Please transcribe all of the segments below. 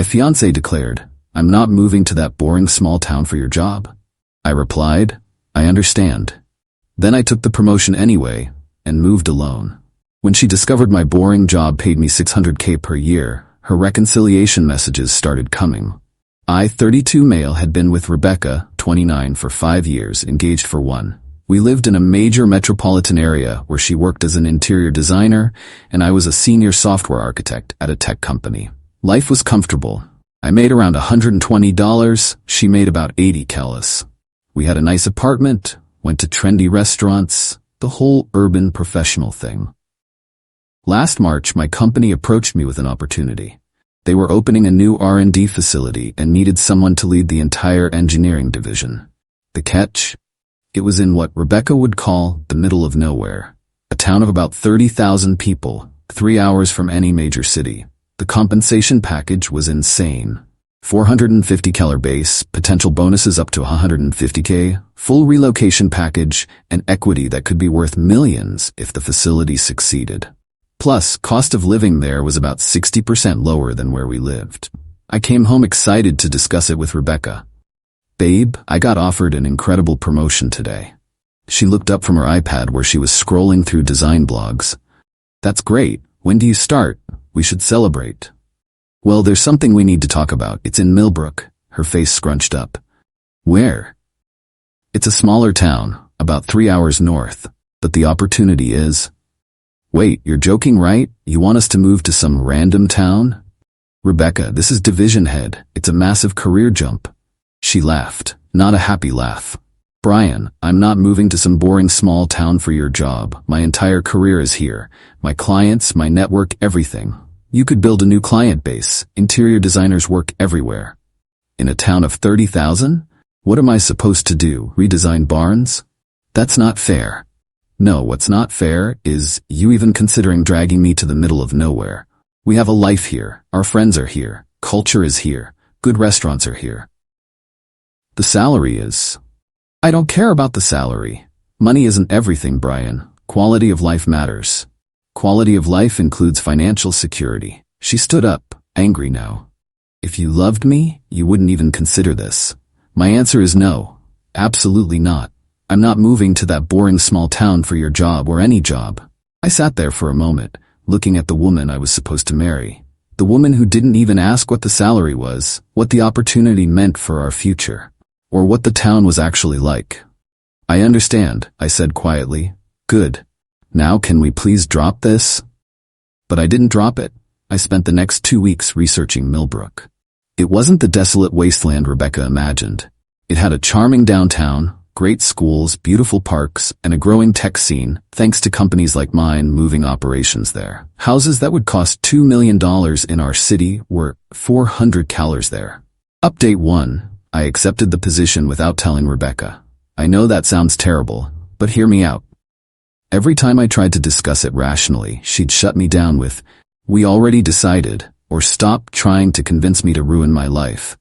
My fiancé declared, "I'm not moving to that boring small town for your job." I replied, "I understand." Then I took the promotion anyway, and moved alone. When she discovered my boring job paid me $600K per year, her reconciliation messages started coming. I, 32 male, had been with Rebecca, 29, for 5 years, engaged for 1. We lived in a major metropolitan area where she worked as an interior designer, and I was a senior software architect at a tech company. Life was comfortable. I made around $120, she made about 80 Qley. We had a nice apartment, went to trendy restaurants, the whole urban professional thing. Last March, my company approached me with an opportunity. They were opening a new R&D facility and needed someone to lead the entire engineering division. The catch? It was in what Rebecca would call the middle of nowhere, a town of about 30,000 people, 3 hours from any major city. The compensation package was insane. 450 Qley base, potential bonuses up to 150K, full relocation package, and equity that could be worth millions if the facility succeeded. Plus, cost of living there was about 60% lower than where we lived. I came home excited to discuss it with Rebecca. "Babe, I got offered an incredible promotion today." She looked up from her iPad where she was scrolling through design blogs. "That's great. When do you start? We should celebrate." "Well, there's something we need to talk about. It's in Millbrook." Her face scrunched up. "Where?" "It's a smaller town, about 3 hours north, but the opportunity is—" "Wait, you're joking, right? You want us to move to some random town?" "Rebecca, this is division head. It's a massive career jump." She laughed, not a happy laugh. "Brian, I'm not moving to some boring small town for your job. My entire career is here. My clients, my network, everything. You could build a new client base. Interior designers work everywhere." "In a town of 30,000? What am I supposed to do, redesign barns? That's not fair." "No, what's not fair is you even considering dragging me to the middle of nowhere. We have a life here, our friends are here, culture is here, good restaurants are here." "The salary is—" "I don't care about the salary. Money isn't everything, Brian. Quality of life matters. Quality of life includes financial security." She stood up, angry now. "If you loved me, you wouldn't even consider this." My answer is no, absolutely not. I'm not moving to that boring small town for your job or any job. I sat there for a moment, looking at the woman I was supposed to marry. The woman who didn't even ask what the salary was, what the opportunity meant for our future, or what the town was actually like. "I understand," I said quietly. "Good. Now can we please drop this?" But I didn't drop it. I spent the next 2 weeks researching Millbrook. It wasn't the desolate wasteland Rebecca imagined. It had a charming downtown, great schools, beautiful parks, and a growing tech scene, thanks to companies like mine moving operations there. Houses that would cost $2 million in our city were 400 Qley there. Update 1. I accepted the position without telling Rebecca. I know that sounds terrible, but hear me out. Every time I tried to discuss it rationally, she'd shut me down with, "We already decided," or "Stop trying to convince me to ruin my life."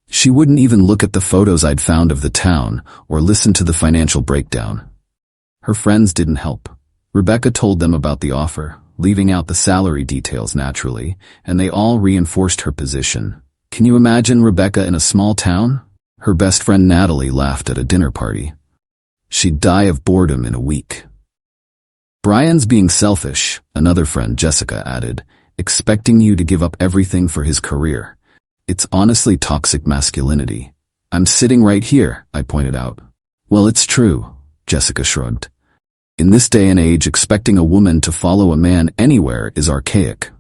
She wouldn't even look at the photos I'd found of the town or listen to the financial breakdown. Her friends didn't help. Rebecca told them about the offer, leaving out the salary details naturally, and they all reinforced her position. Can you imagine Rebecca in a small town? Her best friend Natalie laughed at a dinner party. She'd die of boredom in a week. "Brian's being selfish," another friend Jessica added, "expecting you to give up everything for his career. It's honestly toxic masculinity." "I'm sitting right here," I pointed out. "Well, it's true," Jessica shrugged. "In this day and age, expecting a woman to follow a man anywhere is archaic.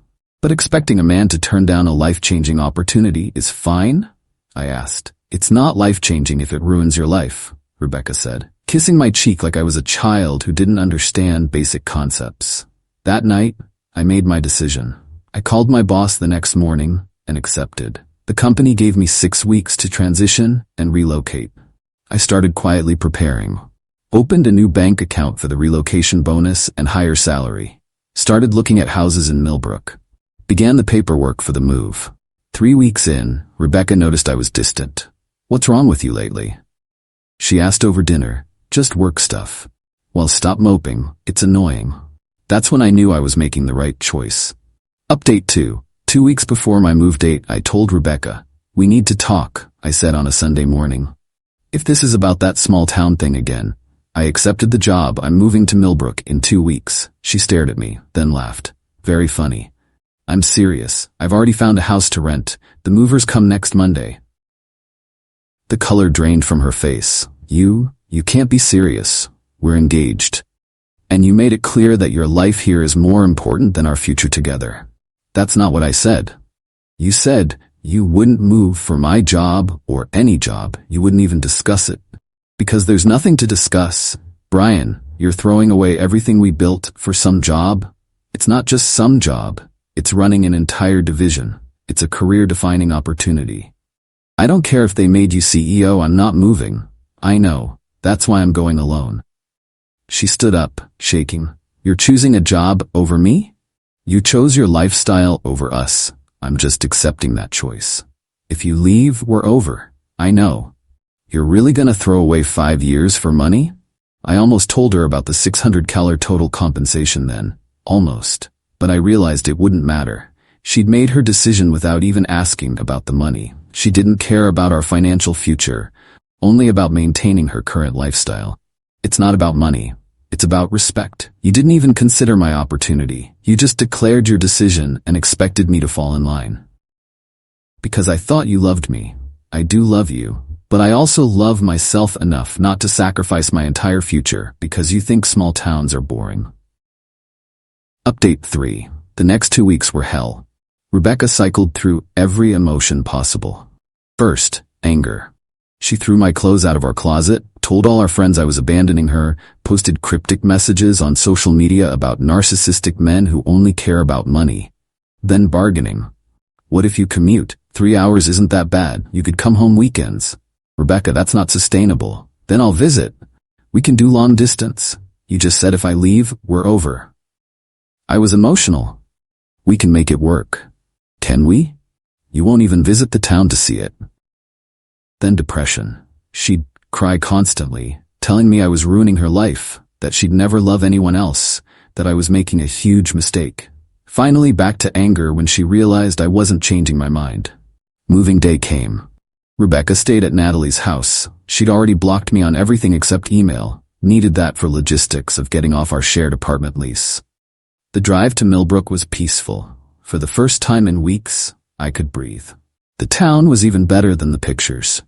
But expecting a man to turn down a life-changing opportunity is fine?" I asked. "It's not life-changing if it ruins your life," Rebecca said, kissing my cheek like I was a child who didn't understand basic concepts. That night, I made my decision. I called my boss the next morning and accepted. The company gave me 6 weeks to transition and relocate. I started quietly preparing. Opened a new bank account for the relocation bonus and higher salary. Started looking at houses in Millbrook. Began the paperwork for the move. 3 weeks in, Rebecca noticed I was distant. "What's wrong with you lately?" She asked over dinner. "Just work stuff." "Well, stop moping. It's annoying." That's when I knew I was making the right choice. Update 2. 2 weeks before my move date, I told Rebecca, "We need to talk," I said on a Sunday morning. "If this is about that small town thing again, I accepted the job. I'm moving to Millbrook in 2 weeks. She stared at me, then laughed. "Very funny." "I'm serious. I've already found a house to rent. The movers come next Monday." The color drained from her face. You can't be serious. We're engaged. And you made it clear that your life here is more important than our future together." "That's not what I said." "You said you wouldn't move for my job or any job. You wouldn't even discuss it." "Because there's nothing to discuss. Brian, you're throwing away everything we built for some job. It's not just some job. It's running an entire division. It's a career-defining opportunity. I don't care if they made you CEO, I'm not moving. I know. That's why I'm going alone." She stood up, shaking. "You're choosing a job over me? You chose your lifestyle over us. I'm just accepting that choice. If you leave, we're over. I know. You're really gonna throw away 5 years for money?" I almost told her about the $600 total compensation then. Almost. But I realized it wouldn't matter. She'd made her decision without even asking about the money. She didn't care about our financial future, only about maintaining her current lifestyle. "It's not about money. It's about respect. You didn't even consider my opportunity. You just declared your decision and expected me to fall in line." "Because I thought you loved me. I do love you. But I also love myself enough not to sacrifice my entire future because you think small towns are boring." Update 3. The next 2 weeks were hell. Rebecca cycled through every emotion possible. First, anger. She threw my clothes out of our closet, told all our friends I was abandoning her, posted cryptic messages on social media about narcissistic men who only care about money. Then bargaining. "What if you commute? 3 hours isn't that bad. You could come home weekends." "Rebecca, that's not sustainable." "Then I'll visit. We can do long distance. You just said if I leave, we're over." I was emotional. "We can make it work." "Can we?" "You won't even visit the town to see it." Then depression. She'd cry constantly, telling me I was ruining her life, that she'd never love anyone else, that I was making a huge mistake. Finally back to anger when she realized I wasn't changing my mind. Moving day came. Rebecca stayed at Natalie's house. She'd already blocked me on everything except email. Needed that for logistics of getting off our shared apartment lease. The drive to Millbrook was peaceful. For the first time in weeks, I could breathe. The town was even better than the pictures.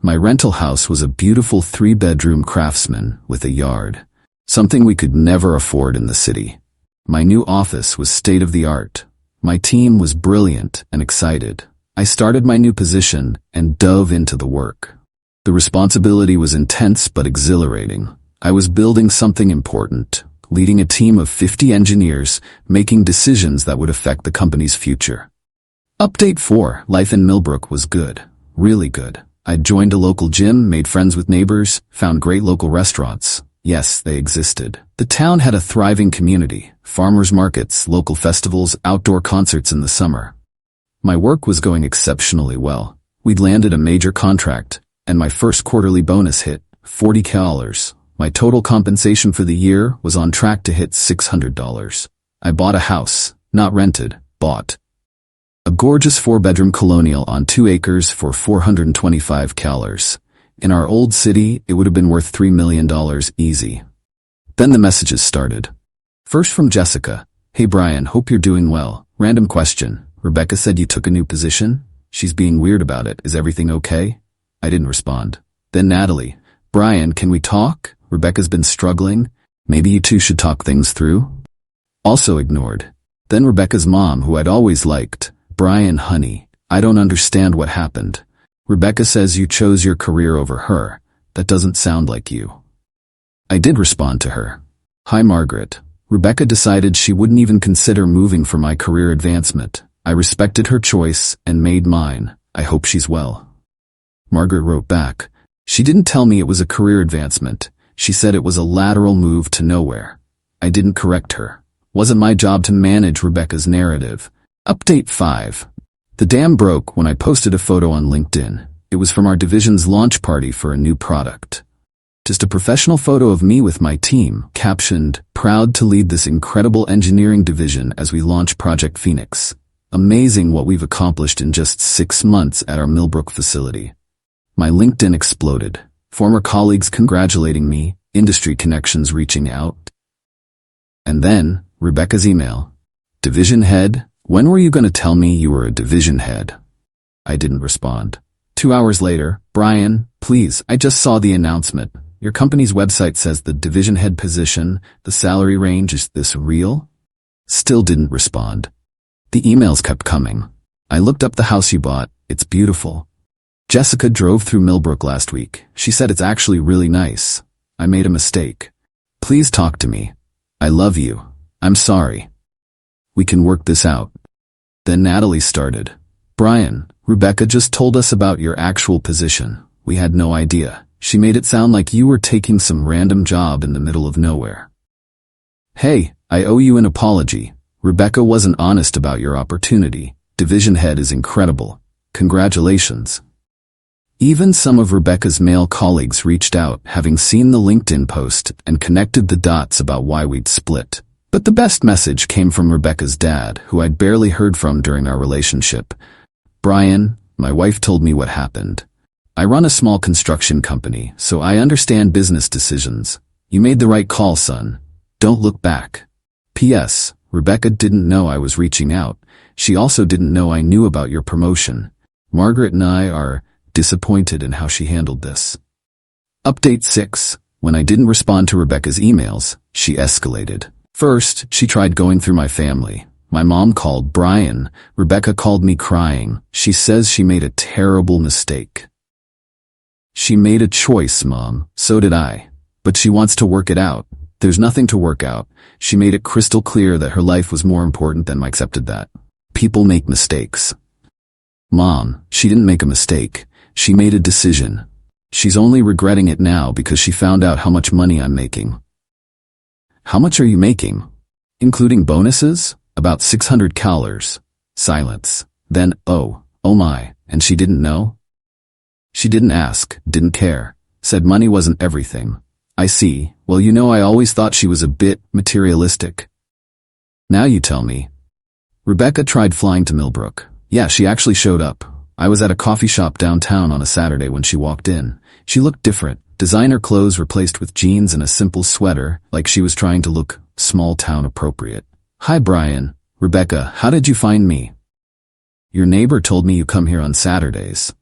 My rental house was a beautiful 3-bedroom craftsman with a yard, something we could never afford in the city. My new office was state-of-the-art. My team was brilliant and excited. I started my new position and dove into the work. The responsibility was intense but exhilarating. I was building something important, leading a team of 50 engineers, making decisions that would affect the company's future. Update 4. Life in Millbrook was good. Really good. I'd joined a local gym, made friends with neighbors, found great local restaurants. Yes, they existed. The town had a thriving community, farmers markets, local festivals, outdoor concerts in the summer. My work was going exceptionally well. We'd landed a major contract, and my first quarterly bonus hit, $40,000. My total compensation for the year was on track to hit $600. I bought a house, not rented, bought. A gorgeous 4-bedroom colonial on 2 acres for $425,000. In our old city, it would have been worth $3 million easy. Then the messages started. First from Jessica. "Hey Brian, hope you're doing well. Random question. Rebecca said you took a new position? She's being weird about it. Is everything okay?" I didn't respond. Then Natalie. "Brian, can we talk? Rebecca's been struggling. Maybe you two should talk things through." Also ignored. Then Rebecca's mom, who I'd always liked. "Brian, honey, I don't understand what happened. Rebecca says you chose your career over her. That doesn't sound like you." I did respond to her. "Hi Margaret. Rebecca decided she wouldn't even consider moving for my career advancement. I respected her choice and made mine. I hope she's well." Margaret wrote back. "She didn't tell me it was a career advancement. She said it was a lateral move to nowhere." I didn't correct her. Wasn't my job to manage Rebecca's narrative. Update 5. The dam broke when I posted a photo on LinkedIn. It was from our division's launch party for a new product. Just a professional photo of me with my team, captioned, "Proud to lead this incredible engineering division as we launch Project Phoenix." Amazing what we've accomplished in just 6 months at our Millbrook facility. My LinkedIn exploded. Former colleagues congratulating me, industry connections reaching out. And then, Rebecca's email. Division head, when were you going to tell me you were a division head? I didn't respond. 2 hours later, Brian, please, I just saw the announcement. Your company's website says the division head position, the salary range, is this real? Still didn't respond. The emails kept coming. I looked up the house you bought. It's beautiful. Jessica drove through Millbrook last week. She said it's actually really nice. I made a mistake. Please talk to me. I love you. I'm sorry. We can work this out. Then Natalie started. Brian, Rebecca just told us about your actual position. We had no idea. She made it sound like you were taking some random job in the middle of nowhere. Hey, I owe you an apology. Rebecca wasn't honest about your opportunity. Division head is incredible. Congratulations. Even some of Rebecca's male colleagues reached out, having seen the LinkedIn post, and connected the dots about why we'd split. But the best message came from Rebecca's dad, who I'd barely heard from during our relationship. Brian, my wife told me what happened. I run a small construction company, so I understand business decisions. You made the right call, son. Don't look back. P.S. Rebecca didn't know I was reaching out. She also didn't know I knew about your promotion. Margaret and I are disappointed in how she handled this. Update 6. When I didn't respond to Rebecca's emails, she escalated. First, she tried going through my family. My mom called Brian. Rebecca called me crying. She says she made a terrible mistake. She made a choice, Mom. So did I. But she wants to work it out. There's nothing to work out. She made it crystal clear that her life was more important than I accepted that. People make mistakes. Mom, she didn't make a mistake. She made a decision. She's only regretting it now because she found out how much money I'm making. How much are you making? Including bonuses? About $600. Silence. Then, oh my, and she didn't know? She didn't ask, didn't care, said money wasn't everything. I see. Well, you know, I always thought she was a bit materialistic. Now you tell me. Rebecca tried flying to Millbrook. Yeah, she actually showed up. I was at a coffee shop downtown on a Saturday when she walked in. She looked different. Designer clothes replaced with jeans and a simple sweater, like she was trying to look small-town appropriate. Hi, Brian. Rebecca, how did you find me? Your neighbor told me you come here on Saturdays.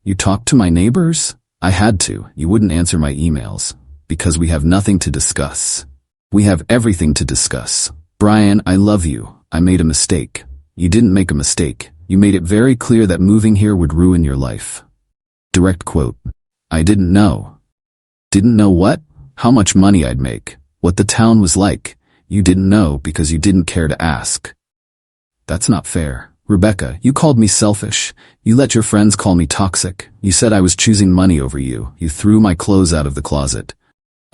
You talked to my neighbors? I had to. You wouldn't answer my emails. Because we have nothing to discuss. We have everything to discuss. Brian, I love you. I made a mistake. You didn't make a mistake. You made it very clear that moving here would ruin your life. Direct quote. I didn't know. Didn't know what? How much money I'd make. What the town was like. You didn't know because you didn't care to ask. That's not fair. Rebecca, you called me selfish. You let your friends call me toxic. You said I was choosing money over you. You threw my clothes out of the closet.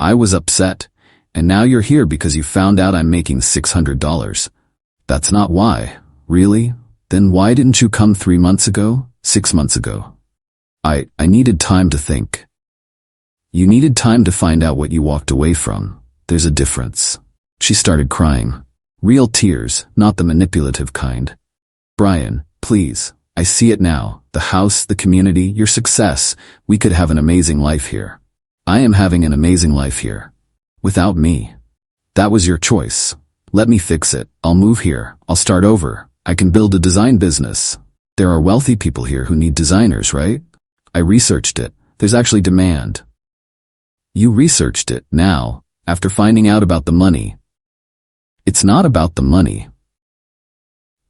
I was upset. And now you're here because you found out I'm making $600. That's not why. Really? Then why didn't you come 3 months ago? 6 months ago? I needed time to think. You needed time to find out what you walked away from. There's a difference. She started crying. Real tears, not the manipulative kind. Brian, please. I see it now. The house, the community, your success. We could have an amazing life here. I am having an amazing life here. Without me. That was your choice. Let me fix it. I'll move here. I'll start over. I can build a design business. There are wealthy people here who need designers, right? I researched it. There's actually demand. You researched it now, after finding out about the money. It's not about the money.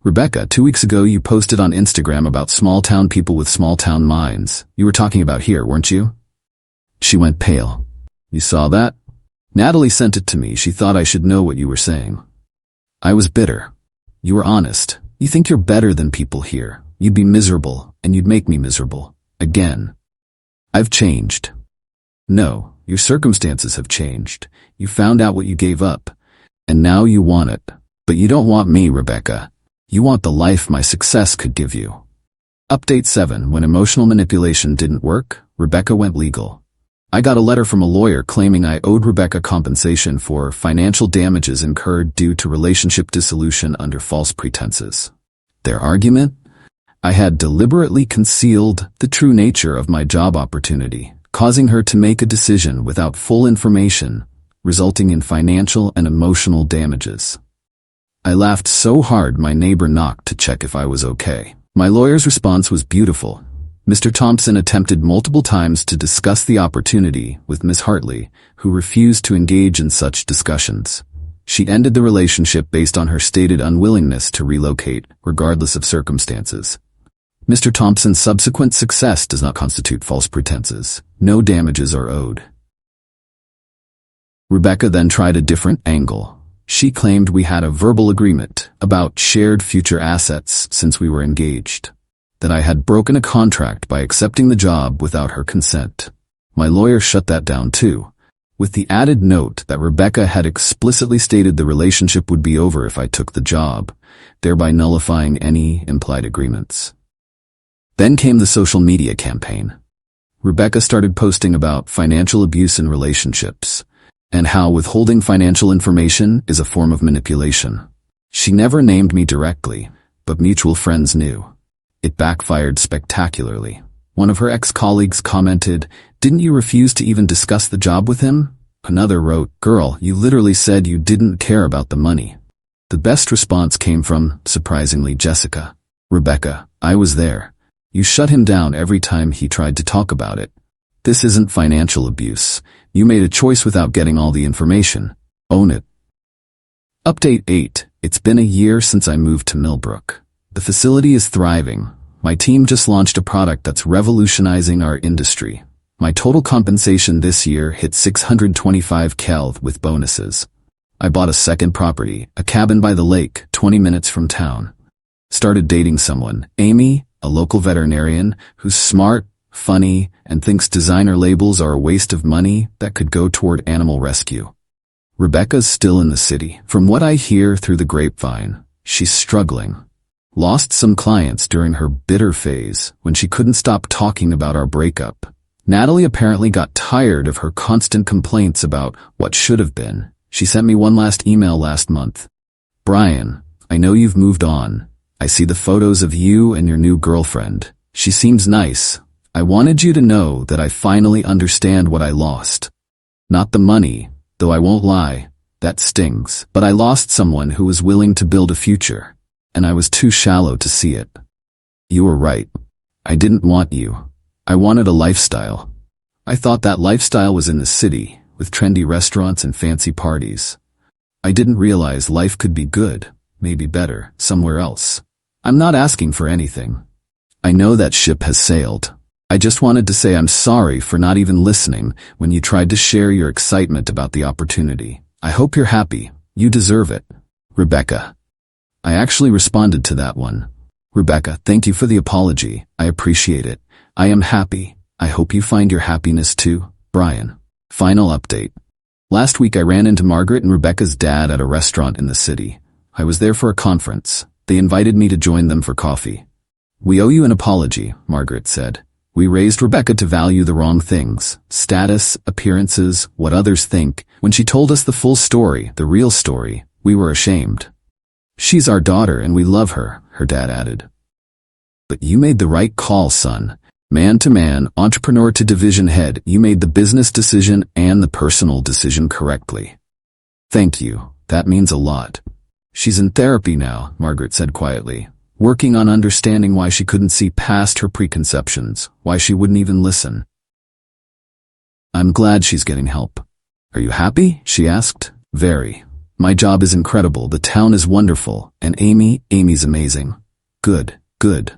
Rebecca, 2 weeks ago you posted on Instagram about small-town people with small-town minds. You were talking about here, weren't you? She went pale. You saw that? Natalie sent it to me. She thought I should know what you were saying. I was bitter. You were honest. You think you're better than people here. You'd be miserable, and you'd make me miserable. Again. I've changed. No, your circumstances have changed. You found out what you gave up. And now you want it. But you don't want me, Rebecca. You want the life my success could give you. Update 7. When emotional manipulation didn't work, Rebecca went legal. I got a letter from a lawyer claiming I owed Rebecca compensation for financial damages incurred due to relationship dissolution under false pretenses. Their argument? I had deliberately concealed the true nature of my job opportunity, causing her to make a decision without full information, resulting in financial and emotional damages. I laughed so hard my neighbor knocked to check if I was okay. My lawyer's response was beautiful. Mr. Thompson attempted multiple times to discuss the opportunity with Miss Hartley, who refused to engage in such discussions. She ended the relationship based on her stated unwillingness to relocate, regardless of circumstances. Mr. Thompson's subsequent success does not constitute false pretenses. No damages are owed. Rebecca then tried a different angle. She claimed we had a verbal agreement about shared future assets since we were engaged, that I had broken a contract by accepting the job without her consent. My lawyer shut that down too, with the added note that Rebecca had explicitly stated the relationship would be over if I took the job, thereby nullifying any implied agreements. Then came the social media campaign. Rebecca started posting about financial abuse in relationships, and how withholding financial information is a form of manipulation. She never named me directly, but mutual friends knew. It backfired spectacularly. One of her ex-colleagues commented, "Didn't you refuse to even discuss the job with him?" Another wrote, "Girl, you literally said you didn't care about the money." The best response came from, surprisingly, Jessica. "Rebecca, I was there. You shut him down every time he tried to talk about it. This isn't financial abuse. You made a choice without getting all the information. Own it." Update 8. It's been a year since I moved to Millbrook. The facility is thriving. My team just launched a product that's revolutionizing our industry. My total compensation this year hit $625K with bonuses. I bought a second property, a cabin by the lake, 20 minutes from town. Started dating someone, Amy, a local veterinarian, who's smart, funny, and thinks designer labels are a waste of money that could go toward animal rescue. Rebecca's still in the city. From what I hear through the grapevine, she's struggling. Lost some clients during her bitter phase when she couldn't stop talking about our breakup. Natalie apparently got tired of her constant complaints about what should have been. She sent me one last email last month. "Brian, I know you've moved on. I see the photos of you and your new girlfriend. She seems nice. I wanted you to know that I finally understand what I lost. Not the money, though I won't lie, that stings. But I lost someone who was willing to build a future, and I was too shallow to see it. You were right. I didn't want you. I wanted a lifestyle. I thought that lifestyle was in the city, with trendy restaurants and fancy parties. I didn't realize life could be good, maybe better, somewhere else. I'm not asking for anything. I know that ship has sailed. I just wanted to say I'm sorry for not even listening when you tried to share your excitement about the opportunity. I hope you're happy. You deserve it. Rebecca." I actually responded to that one. "Rebecca, thank you for the apology. I appreciate it. I am happy. I hope you find your happiness too, Brian." Final update. Last week I ran into Margaret and Rebecca's dad at a restaurant in the city. I was there for a conference. They invited me to join them for coffee. "We owe you an apology," Margaret said. "We raised Rebecca to value the wrong things, status, appearances, what others think. When she told us the full story, the real story, we were ashamed. She's our daughter and we love her," her dad added. "But you made the right call, son. Man to man, entrepreneur to division head, you made the business decision and the personal decision correctly. Thank you. That means a lot." "She's in therapy now," Margaret said quietly, working on understanding why she couldn't see past her preconceptions, why she wouldn't even listen. "I'm glad she's getting help." "Are you happy?" she asked. "Very. My job is incredible, the town is wonderful, and Amy's amazing." "Good, good."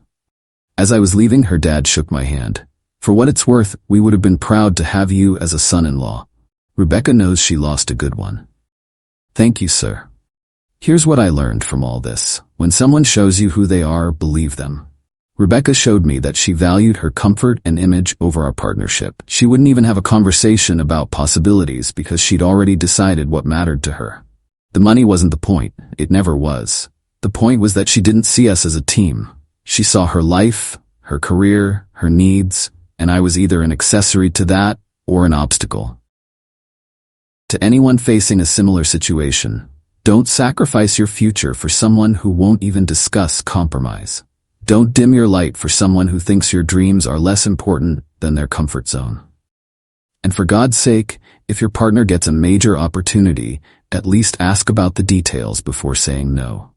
As I was leaving, her dad shook my hand. "For what it's worth, we would have been proud to have you as a son-in-law. Rebecca knows she lost a good one." "Thank you, sir." Here's what I learned from all this. When someone shows you who they are, believe them. Rebecca showed me that she valued her comfort and image over our partnership. She wouldn't even have a conversation about possibilities because she'd already decided what mattered to her. The money wasn't the point. It never was. The point was that she didn't see us as a team. She saw her life, her career, her needs, and I was either an accessory to that or an obstacle. To anyone facing a similar situation, Don't sacrifice your future for someone who won't even discuss compromise. Don't dim your light for someone who thinks your dreams are less important than their comfort zone. And for God's sake, if your partner gets a major opportunity, at least ask about the details before saying no.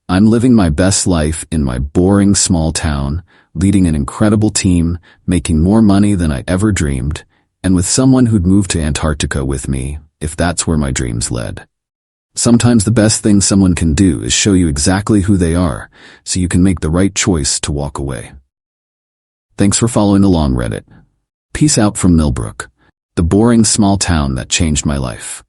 I'm living my best life in my boring small town, leading an incredible team, making more money than I ever dreamed, and with someone who'd move to Antarctica with me, if that's where my dreams led. Sometimes the best thing someone can do is show you exactly who they are, so you can make the right choice to walk away. Thanks for following along, Reddit. Peace out from Millbrook, the boring small town that changed my life.